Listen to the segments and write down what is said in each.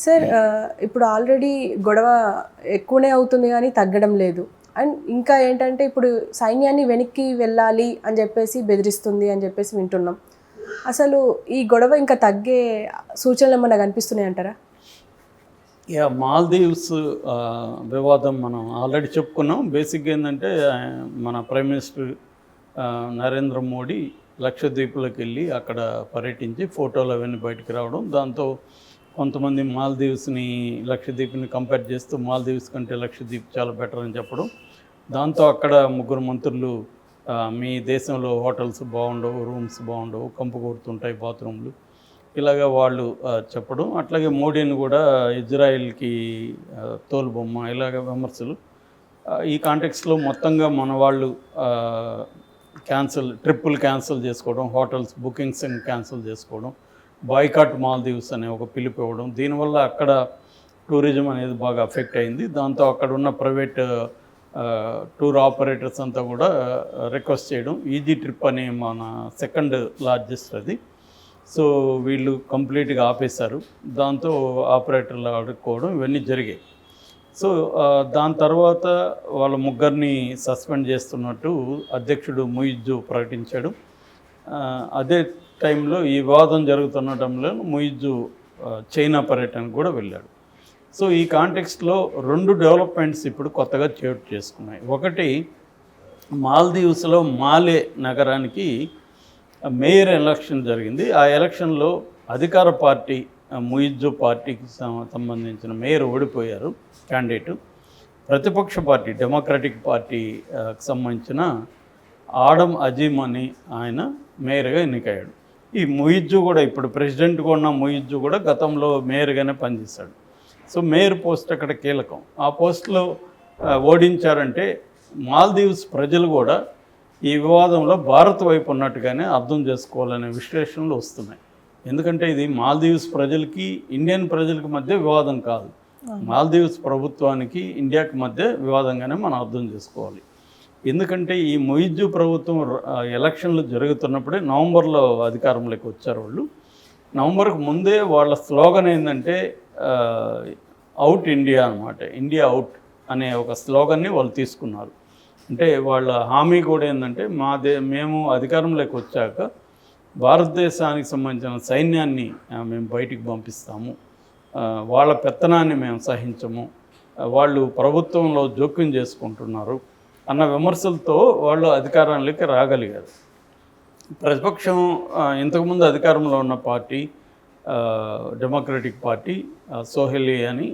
Sir ఇప్పుడు already గొడవ ఎక్కువనే అవుతుంది కానీ తగ్గడం లేదు. అండ్ ఇంకా ఏంటంటే ఇప్పుడు సైన్యాన్ని వెనక్కి వెళ్ళాలి అని చెప్పేసి బెదిరిస్తుంది అని చెప్పేసి వింటున్నాం. అసలు ఈ గొడవ ఇంకా తగ్గే సూచనలు ఏమన్నా కనిపిస్తున్నాయి అంటారా? మాల్దీవ్స్ వివాదం మనం ఆల్రెడీ చెప్పుకున్నాం. బేసిక్గా ఏంటంటే మన ప్రైమ్ మినిస్టర్ నరేంద్ర మోడీ లక్షద్వీప్లోకి వెళ్ళి అక్కడ పర్యటించి ఫోటోలు అవన్నీ బయటకు రావడం, దాంతో కొంతమంది మాల్దీవ్స్ని లక్షద్వీప్ని కంపేర్ చేస్తూ మాల్దీవ్స్ కంటే లక్షద్వీప్ చాలా బెటర్ అని చెప్పడం, దాంతో అక్కడ ముగ్గురు మంత్రులు మీ దేశంలో హోటల్స్ బాగుండవు, రూమ్స్ బాగుండవు, కంపు కొడుతుంటాయి బాత్రూమ్లు, ఇలాగ వాళ్ళు చెప్పడం, అట్లాగే మోడీని కూడా ఇజ్రాయిల్కి తోలుబొమ్మ ఇలాగ విమర్శలు. ఈ కాంటెక్స్లో మొత్తంగా మన వాళ్ళు ట్రిప్పులు క్యాన్సిల్ చేసుకోవడం, హోటల్స్ బుకింగ్స్ క్యాన్సిల్ చేసుకోవడం, బాయ్కాట్ మాల్దీవ్స్ అనే ఒక పిలుపు ఇవ్వడం, దీనివల్ల అక్కడ టూరిజం అనేది బాగా అఫెక్ట్ అయింది. దాంతో అక్కడ ఉన్న ప్రైవేట్ టూర్ ఆపరేటర్స్ అంతా కూడా రిక్వెస్ట్ చేయడం, ఈజీ ట్రిప్ అనే మన సెకండ్ లార్జెస్ట్ అది, సో వీళ్ళు కంప్లీట్గా ఆపేశారు. దాంతో ఆపరేటర్లు అడుక్కోవడం ఇవన్నీ జరిగాయి. సో దాని తర్వాత వాళ్ళ ముగ్గురిని సస్పెండ్ చేస్తున్నట్టు అధ్యక్షుడు ముయిజ్జు ప్రకటించాడు. అదే టైంలో ఈ వివాదం జరుగుతున్న టైంలో ముయిజ్జు చైనా పర్యటనకు కూడా వెళ్ళాడు. సో ఈ కాంటెక్స్ట్లో రెండు డెవలప్మెంట్స్ ఇప్పుడు కొత్తగా చోటు చేసుకున్నాయి. ఒకటి, మాల్దీవ్స్లో మాలే నగరానికి మేయర్ ఎలక్షన్ జరిగింది. ఆ ఎలక్షన్లో అధికార పార్టీ ముయిజ్జు పార్టీకి సంబంధించిన మేయర్ ఓడిపోయారు క్యాండిడేటు. ప్రతిపక్ష పార్టీ డెమోక్రటిక్ పార్టీకి సంబంధించిన ఆడమ్ అజీమ్ అని ఆయన మేయర్గా ఎన్నికయ్యాడు. ఈ ముయిజ్జు కూడా ఇప్పుడు ప్రెసిడెంట్గా ఉన్న ముయిజ్జు కూడా గతంలో మేయర్గానే పనిచేశాడు. సో మేయర్ పోస్ట్ అక్కడ కీలకం. ఆ పోస్టులో ఓడించారంటే మాల్దీవ్స్ ప్రజలు కూడా ఈ వివాదంలో భారత్ వైపు ఉన్నట్టుగానే అర్థం చేసుకోవాలనే విశ్లేషణలు వస్తున్నాయి. ఎందుకంటే ఇది మాల్దీవ్స్ ప్రజలకి ఇండియన్ ప్రజలకి మధ్య వివాదం కాదు, మాల్దీవ్స్ ప్రభుత్వానికి ఇండియాకి మధ్య వివాదంగానే మనం అర్థం చేసుకోవాలి. ఎందుకంటే ఈ ముయిజ్జు ప్రభుత్వం ఎలక్షన్లు జరుగుతున్నప్పుడే నవంబర్లో అధికారంలోకి వచ్చారు వాళ్ళు. నవంబర్కి ముందే వాళ్ళ స్లోగన్ ఏంటంటే అవుట్ ఇండియా అనమాట, ఇండియా అవుట్ అనే ఒక స్లోగన్ని వాళ్ళు తీసుకున్నారు. అంటే వాళ్ళ హామీ కూడా ఏంటంటే మేము అధికారంలోకి వచ్చాక భారతదేశానికి సంబంధించిన సైన్యాన్ని మేము బయటికి పంపిస్తాము, వాళ్ళ పెత్తనాన్ని మేము సహించము, వాళ్ళు ప్రభుత్వంలో జోక్యం చేసుకుంటున్నారు అన్న విమర్శలతో వాళ్ళు అధికారంలోకి రాగలిగారు. ప్రతిపక్షం ఇంతకుముందు అధికారంలో ఉన్న పార్టీ డెమోక్రటిక్ పార్టీ, సోహెలి అని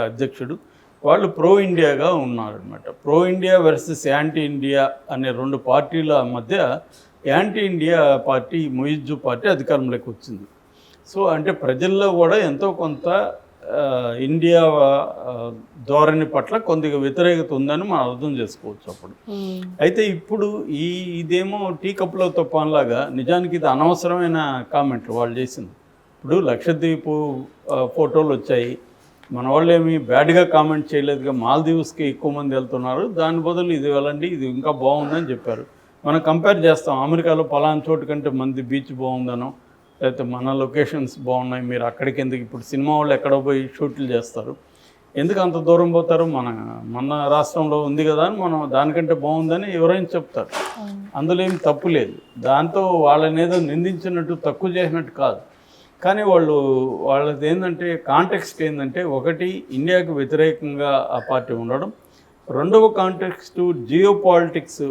అధ్యక్షుడు, వాళ్ళు ప్రో ఇండియాగా ఉన్నారనమాట. Pro India versus anti India అనే రెండు పార్టీల మధ్య anti India party Muizzu party అధికారంలోకి వచ్చింది. సో అంటే ప్రజల్లో కూడా ఎంతో కొంత ఇండియా ధోరణి పట్ల కొద్దిగా వ్యతిరేకత ఉందని మనం అర్థం చేసుకోవచ్చు అప్పుడు. అయితే ఇప్పుడు ఇదేమో టీ కప్పులో తుఫాన్లాగా, నిజానికి ఇది అనవసరమైన కామెంట్లు వాళ్ళు చేసింది. ఇప్పుడు లక్షద్వీప్ ఫోటోలు వచ్చాయి, మన వాళ్ళు ఏమి బ్యాడ్గా కామెంట్ చేయలేదుగా, మాల్దీవ్స్కి ఎక్కువ మంది వెళ్తున్నారు, దాని బదులు ఇది వెళ్ళండి, ఇది ఇంకా బాగుందని చెప్పారు. మనం కంపేర్ చేస్తాం, అమెరికాలో పలానా చోటు కంటే మంది బీచ్ బాగుందనో, లేకపోతే మన లొకేషన్స్ బాగున్నాయి, మీరు అక్కడికి ఎందుకు, ఇప్పుడు సినిమా వాళ్ళు ఎక్కడో పోయి షూట్లు చేస్తారు, ఎందుకు అంత దూరం పోతారు, మన రాష్ట్రంలో ఉంది కదా అని మనం దానికంటే బాగుందని ఎవరైనా చెప్తారు. అందులో ఏం తప్పు లేదు, దాంతో వాళ్ళని ఏదో నిందించినట్టు తక్కువ చేసినట్టు కాదు. కానీ వాళ్ళది ఏంటంటే కాంటెక్స్ట్ ఏంటంటే, ఒకటి ఇండియాకు వ్యతిరేకంగా ఆ పార్టీ ఉండడం, రెండవ కాంటెక్స్ట్ జియో పాలిటిక్స్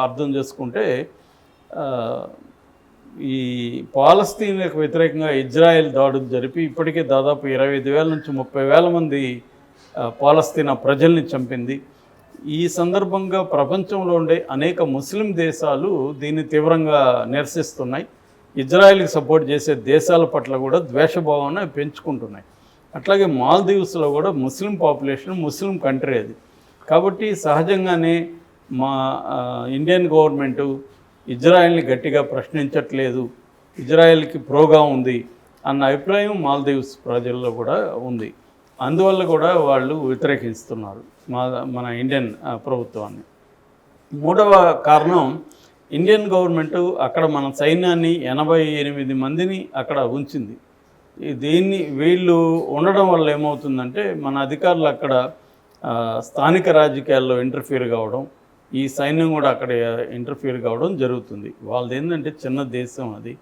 అర్థం చేసుకుంటే ఈ పాలస్తీన్లకు వ్యతిరేకంగా ఇజ్రాయెల్ దాడులు జరిపి ఇప్పటికే దాదాపు 25,000 నుంచి 30,000 మంది పాలస్తీనా ప్రజల్ని చంపింది. ఈ సందర్భంగా ప్రపంచంలో ఉండే అనేక ముస్లిం దేశాలు దీన్ని తీవ్రంగా నిరసిస్తున్నాయి. ఇజ్రాయెల్కి సపోర్ట్ చేసే దేశాల పట్ల కూడా ద్వేషభావాన్ని పెంచుకుంటున్నాయి. అట్లాగే మాల్దీవ్స్లో కూడా ముస్లిం పాపులేషన్, ముస్లిం కంట్రీ అది. కాబట్టి సహజంగానే మా ఇండియన్ గవర్నమెంటు ఇజ్రాయెల్ని గట్టిగా ప్రశ్నించట్లేదు, ఇజ్రాయెల్కి ప్రోగా ఉంది అన్న అభిప్రాయం మాల్దీవ్స్ ప్రజల్లో కూడా ఉంది. అందువల్ల కూడా వాళ్ళు వ్యతిరేకిస్తున్నారు మన ఇండియన్ ప్రభుత్వాన్ని. మూడవ కారణం, ఇండియన్ గవర్నమెంటు అక్కడ మన సైన్యాన్ని 88 మందిని అక్కడ ఉంచింది. దీన్ని వీళ్ళు ఉండడం వల్ల ఏమవుతుందంటే మన అధికారులు అక్కడ స్థానిక రాజకీయాల్లో ఇంటర్ఫియర్ కావడం, ఈ సైన్యం కూడా అక్కడ ఇంటర్ఫియర్ కావడం జరుగుతుంది. వాళ్ళది ఏంటంటే చిన్న దేశం, అది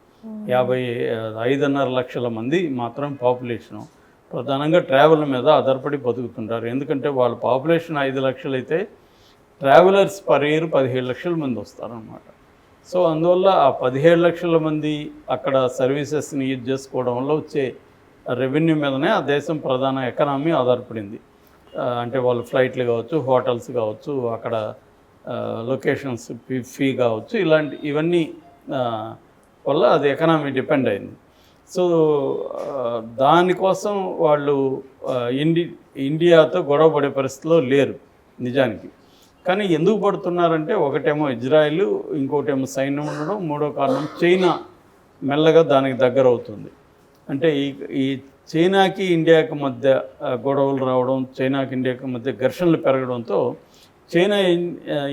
5.5 లక్షల మంది మాత్రం పాపులేషను. ప్రధానంగా ట్రావెల్ మీద ఆధారపడి బతుకుతుంటారు. ఎందుకంటే వాళ్ళ పాపులేషన్ 5 లక్షలు అయితే ట్రావెలర్స్ పర్ ఇయర్ 17 లక్షల మంది వస్తారన్నమాట. సో అందువల్ల ఆ 17 లక్షల మంది అక్కడ సర్వీసెస్ని యూజ్ చేసుకోవడం వల్ల వచ్చే రెవెన్యూ మీదనే ఆ దేశం ప్రధాన ఎకనామీ ఆధారపడింది. అంటే వాళ్ళు ఫ్లైట్లు కావచ్చు, హోటల్స్ కావచ్చు, అక్కడ లొకేషన్స్ ఫీ కావచ్చు, ఇవన్నీ వల్ల అది ఎకనామీ డిపెండ్ అయింది. సో దానికోసం వాళ్ళు ఇండియాతో గొడవ పడే పరిస్థితిలో లేరు నిజానికి. కానీ ఎందుకు పడుతున్నారంటే ఒకటేమో ఇజ్రాయిల్, ఇంకోటేమో సైన్యం ఉండడం, మూడో కారణం చైనా మెల్లగా దానికి దగ్గర అవుతుంది. అంటే ఈ చైనాకి ఇండియాకి మధ్య గొడవలు రావడం, చైనాకి ఇండియాకి మధ్య ఘర్షణలు పెరగడంతో చైనా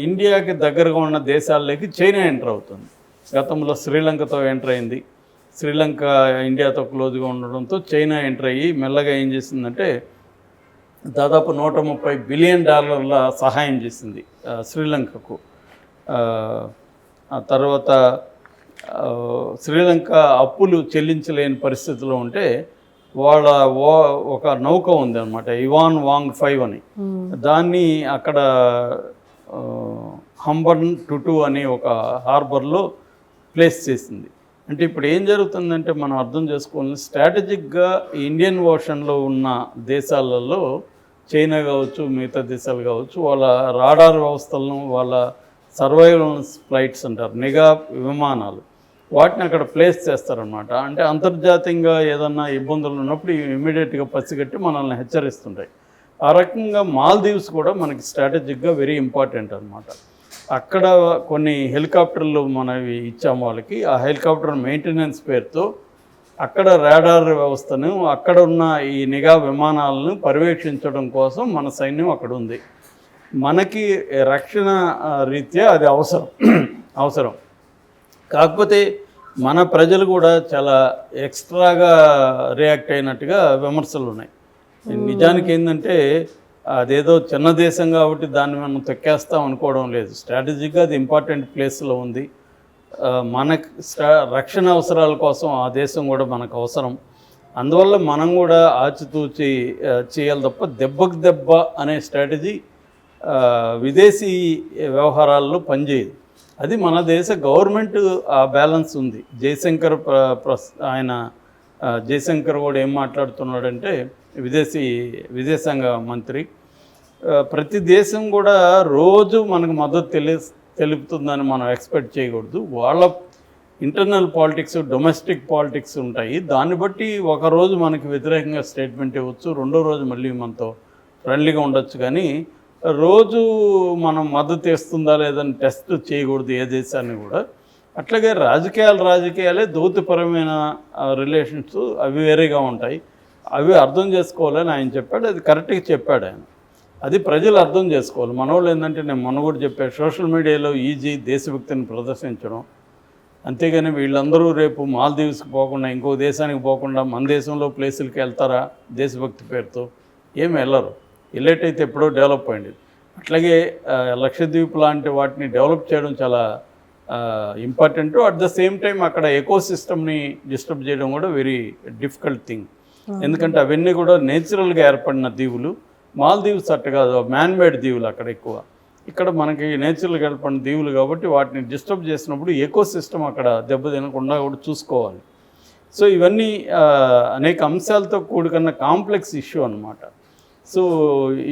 ఇండియాకి దగ్గరగా ఉన్న దేశాల్లోకి చైనా ఎంటర్ అవుతుంది. గతంలో శ్రీలంకతో ఎంటర్ అయింది. శ్రీలంక ఇండియాతో క్లోజ్గా ఉండడంతో చైనా ఎంటర్ అయ్యి మెల్లగా ఏం చేసిందంటే దాదాపు $130 బిలియన్ సహాయం చేసింది శ్రీలంకకు. ఆ తర్వాత శ్రీలంక అప్పులు చెల్లించలేని పరిస్థితిలో ఉంటే వాళ్ళ ఒక నౌక ఉంది అనమాట, ఇవాన్ వాంగ్ 5 అని. దాన్ని అక్కడ హంబన్ టుటు అనే ఒక హార్బర్లో ప్లేస్ చేసింది. అంటే ఇప్పుడు ఏం జరుగుతుందంటే మనం అర్థం చేసుకోవాలి, స్ట్రాటజిక్గా ఇండియన్ ఓషన్లో ఉన్న దేశాలలో చైనా కావచ్చు, మిగతా దేశాలు కావచ్చు, వాళ్ళ రాడార్ వ్యవస్థలను, వాళ్ళ సర్వైలెన్స్ ఫ్లైట్స్ అంటారు, నిఘా విమానాలు, వాటిని అక్కడ ప్లేస్ చేస్తారనమాట. అంటే అంతర్జాతీయంగా ఏదన్నా ఇబ్బందులు ఉన్నప్పుడు ఇమీడియట్గా పసిగట్టి మనల్ని హెచ్చరిస్తుంటాయి. ఆ రకంగా మాల్దీవ్స్ కూడా మనకి స్ట్రాటజిక్గా వెరీ ఇంపార్టెంట్ అనమాట. అక్కడ కొన్ని హెలికాప్టర్లు మనవి ఇచ్చాము వాళ్ళకి. ఆ హెలికాప్టర్ మెయింటెనెన్స్ పేరుతో అక్కడ రాడార్ వ్యవస్థను, అక్కడ ఉన్న ఈ నిఘా విమానాలను పర్యవేక్షించడం కోసం మన సైన్యం అక్కడ ఉంది. మనకి రక్షణ రీత్యా అది అవసరం. కాకపోతే మన ప్రజలు కూడా చాలా ఎక్స్ట్రాగా రియాక్ట్ అయినట్టుగా విమర్శలు ఉన్నాయి. నిజానికి ఏంటంటే అదేదో చిన్న దేశం కాబట్టి దాన్ని మనం తొక్కేస్తాం అనుకోవడం లేదు. స్ట్రాటజిక్గా అది ఇంపార్టెంట్ ప్లేస్లో ఉంది. మనకు రక్షణ అవసరాల కోసం ఆ దేశం కూడా మనకు అవసరం. అందువల్ల మనం కూడా ఆచితూచి చేయాలి తప్ప దెబ్బకు దెబ్బ అనే స్ట్రాటజీ విదేశీ వ్యవహారాల్లో పనిచేయదు. అది మన దేశ గవర్నమెంట్ ఆ బ్యాలెన్స్ ఉంది. జయశంకర్ కూడా ఏం మాట్లాడుతున్నాడంటే, విదేశాంగ మంత్రి, ప్రతి దేశం కూడా రోజు మనకు మద్దతు తెలుపుతుందని మనం ఎక్స్పెక్ట్ చేయకూడదు. వాళ్ళ ఇంటర్నల్ పాలిటిక్స్, డొమెస్టిక్ పాలిటిక్స్ ఉంటాయి. దాన్ని బట్టి ఒకరోజు మనకి వ్యతిరేకంగా స్టేట్మెంట్ ఇవ్వచ్చు, రెండో రోజు మళ్ళీ మనతో ఫ్రెండ్లీగా ఉండొచ్చు. కానీ రోజు మనం మద్దతు ఇస్తుందా లేదని టెస్ట్ చేయకూడదు ఏ దేశాన్ని కూడా. అట్లాగే రాజకీయాలే దౌత్యపరమైన రిలేషన్స్ అవి వేరేగా ఉంటాయి. అవి అర్థం చేసుకోవాలని ఆయన చెప్పాడు. అది కరెక్ట్గా చెప్పాడు ఆయన. అది ప్రజలు అర్థం చేసుకోవాలి. మనోళ్ళు ఏంటంటే, నేను మొన్న కూడా చెప్పాను, సోషల్ మీడియాలో దేశభక్తిని ప్రదర్శించడం, అంతేగాని వీళ్ళందరూ రేపు మాల్దీవ్స్కి పోకుండా, ఇంకో దేశానికి పోకుండా మన దేశంలో ప్లేసులకి వెళ్తారా దేశభక్తి పేరుతో? ఏమి వెళ్ళరు. వెళ్ళేటైతే ఎప్పుడో డెవలప్ అయింది. అట్లాగే లక్షద్వీప్ లాంటి వాటిని డెవలప్ చేయడం చాలా important. At the same time అక్కడ ఎకో సిస్టమ్ని డిస్టర్బ్ చేయడం కూడా వెరీ డిఫికల్ట్ థింగ్. ఎందుకంటే అవన్నీ కూడా నేచురల్గా ఏర్పడిన దీవులు. మాల్దీవ్స్ అట్ట కాదు, మ్యాన్మేడ్ దీవులు అక్కడ ఎక్కువ. ఇక్కడ మనకి నేచురల్గా ఏర్పడిన దీవులు కాబట్టి వాటిని డిస్టర్బ్ చేసినప్పుడు ఎకో సిస్టమ్ అక్కడ దెబ్బతినకుండా కూడా చూసుకోవాలి. సో ఇవన్నీ అనేక అంశాలతో కూడుకున్న కాంప్లెక్స్ ఇష్యూ అన్నమాట. సో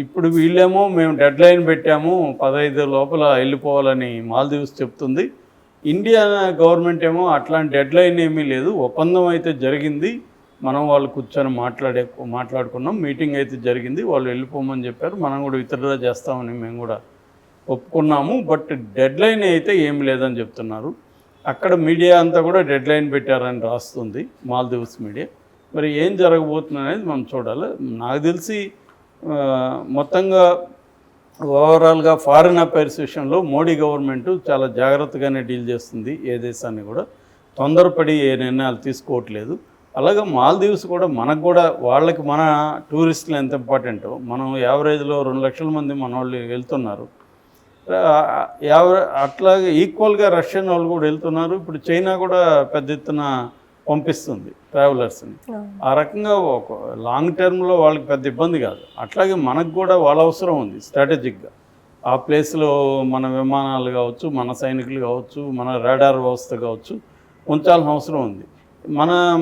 ఇప్పుడు వీళ్ళేమో మేము డెడ్ లైన్ పెట్టాము, 15 లోపల వెళ్ళిపోవాలని మాల్దీవ్స్ చెప్తుంది. ఇండియా గవర్నమెంట్ ఏమో అట్లాంటి డెడ్ లైన్ ఏమీ లేదు, ఒప్పందం అయితే జరిగింది, మనం వాళ్ళు కూర్చొని మాట్లాడుకున్నాం, మీటింగ్ అయితే జరిగింది, వాళ్ళు వెళ్ళిపోమని చెప్పారు, మనం కూడా విత్డ్రా చేస్తామని మేము కూడా ఒప్పుకున్నాము, బట్ డెడ్ లైన్ అయితే ఏమి లేదని చెప్తున్నారు. అక్కడ మీడియా అంతా కూడా డెడ్ లైన్ పెట్టారని రాస్తుంది మాల్దీవ్స్ మీడియా. మరి ఏం జరగబోతుంది అనేది మనం చూడాలి. నాకు తెలిసి మొత్తంగా ఓవరాల్గా ఫారిన్ అఫైర్స్ విషయంలో మోడీ గవర్నమెంట్ చాలా జాగ్రత్తగానే డీల్ చేస్తుంది. ఏ దేశాన్ని కూడా తొందరపడి ఏ నిర్ణయాలు తీసుకోవట్లేదు. అలాగే మాల్దీవ్స్ కూడా మనకు కూడా వాళ్ళకి మన టూరిస్టులు ఎంత ఇంపార్టెంటో మనం యావరేజ్లో 2 లక్షల మంది మన వాళ్ళు వెళ్తున్నారు. అట్లాగే ఈక్వల్గా రష్యన్ వాళ్ళు కూడా వెళ్తున్నారు. ఇప్పుడు చైనా కూడా పెద్ద ఎత్తున పంపిస్తుంది ట్రావెలర్స్ని. ఆ రకంగా ఒక లాంగ్ టర్మ్లో వాళ్ళకి పెద్ద ఇబ్బంది కాదు. అట్లాగే మనకు కూడా వాళ్ళ అవసరం ఉంది స్ట్రాటజిక్గా. ఆ ప్లేస్లో మన విమానాలు కావచ్చు, మన సైనికులు కావచ్చు, మన రాడార్ వ్యవస్థ కావచ్చు ఉంచాల్సిన అవసరం ఉంది.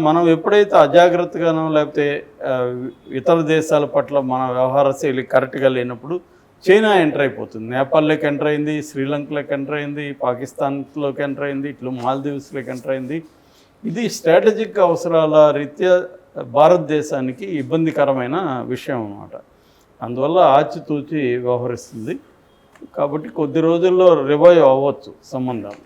మనం ఎప్పుడైతే అజాగ్రత్తగానో లేకపోతే ఇతర దేశాల పట్ల మన వ్యవహార శైలి కరెక్ట్గా లేనప్పుడు చైనా ఎంటర్ అయిపోతుంది. నేపాల్లోకి ఎంటర్ అయింది, శ్రీలంకలోకి ఎంటర్ అయింది, పాకిస్తాన్లోకి ఎంటర్ అయింది, ఇట్లా మాల్దీవ్స్లోకి ఎంటర్ అయింది. ఇది స్ట్రాటజిక్ అవసరాల రీత్యా భారతదేశానికి ఇబ్బందికరమైన విషయం అన్నమాట. అందువల్ల ఆచితూచి వ్యవహరిస్తుంది. కాబట్టి కొద్ది రోజుల్లో రివైవ్ అవ్వచ్చు సంబంధాలు.